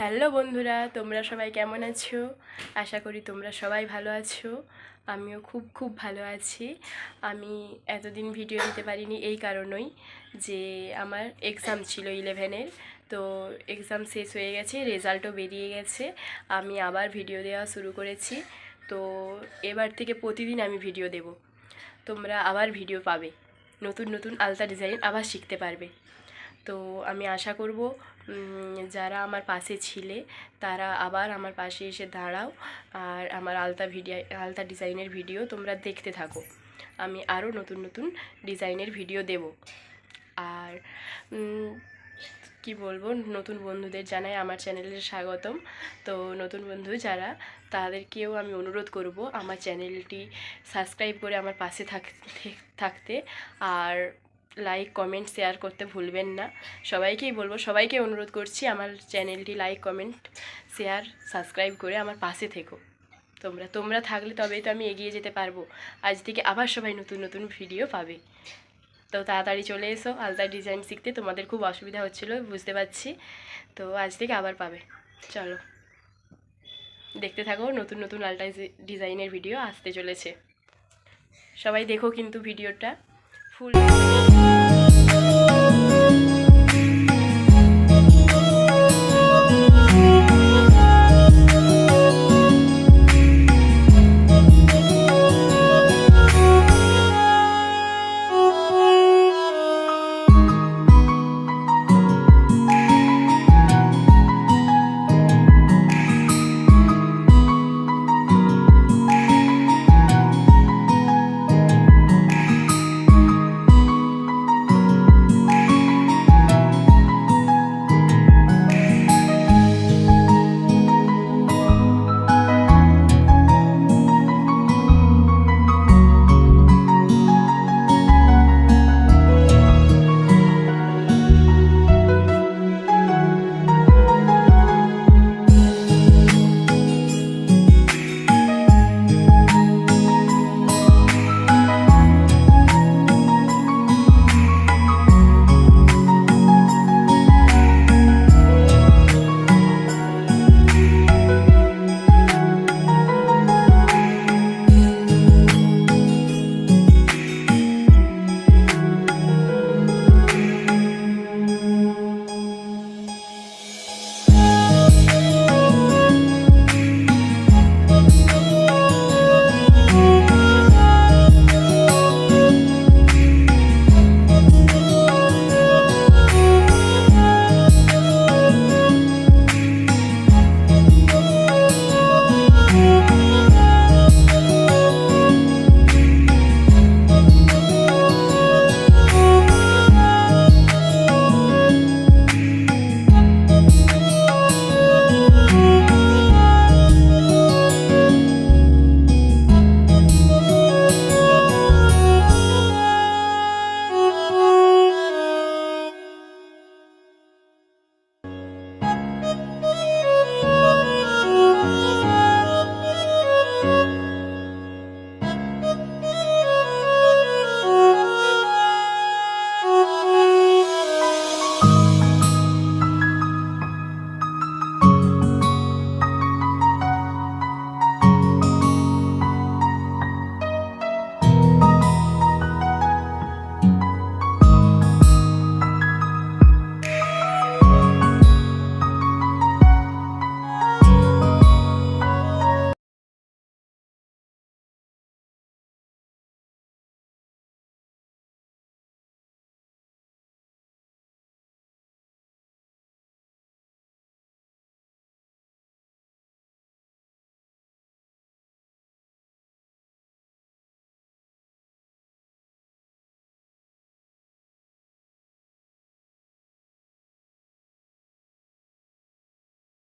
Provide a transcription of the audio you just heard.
Hello বন্ধুরা, তোমরা সবাই কেমন আছো? আশা করি তোমরা সবাই ভালো আছো। আমিও খুব খুব ভালো আছি। আমি এতদিন ভিডিও দিতে পারিনি এই কারণেই যে আমার এক্সাম ছিল 11-এর। তো এক্সাম শেষ হয়ে গেছে, রেজাল্টও বেরিয়ে গেছে। আমি আবার ভিডিও দেওয়া শুরু করেছি। তো এবার থেকে প্রতিদিন আমি ভিডিও দেব, তোমরা আবার ভিডিও পাবে, নতুন নতুন আলতা ডিজাইন আবার শিখতে পারবে। তো আমি আশা করব যারা আমার পাশে ছিলে তারা আবার আমার পাশে এসে দাঁড়াও, আর আমার আলতা ডিজাইনের ভিডিও তোমরা দেখতে থাকো। আমি আরও নতুন নতুন ডিজাইনের ভিডিও দেব। আর কি বলবো, নতুন বন্ধুদের জানাই আমার চ্যানেলের স্বাগতম। তো নতুন বন্ধু যারা, তাদেরকেও আমি অনুরোধ করব আমার চ্যানেলটি সাবস্ক্রাইব করে আমার পাশে থাকতে, আর লাইক কমেন্ট শেয়ার করতে ভুলবেন না। সবাইকেই বলবো, সবাইকে অনুরোধ করছি আমার চ্যানেলটি লাইক কমেন্ট শেয়ার সাবস্ক্রাইব করে আমার পাশে থেকো। তোমরা থাকলে তবেই তো আমি এগিয়ে যেতে পারবো। আজ থেকে আবার সবাই নতুন নতুন ভিডিও পাবে। তো তাড়াতাড়ি চলে এসো আলতা ডিজাইন শিখতে, তোমাদের খুব অসুবিধা হচ্ছিলো বুঝতে পারছি। তো আজ থেকে আবার পাবে। চলো দেখতে থাকো, নতুন নতুন আলতা ডিজাইনের ভিডিও আসতে চলেছে। সবাই দেখো কিন্তু ভিডিওটা ফুল।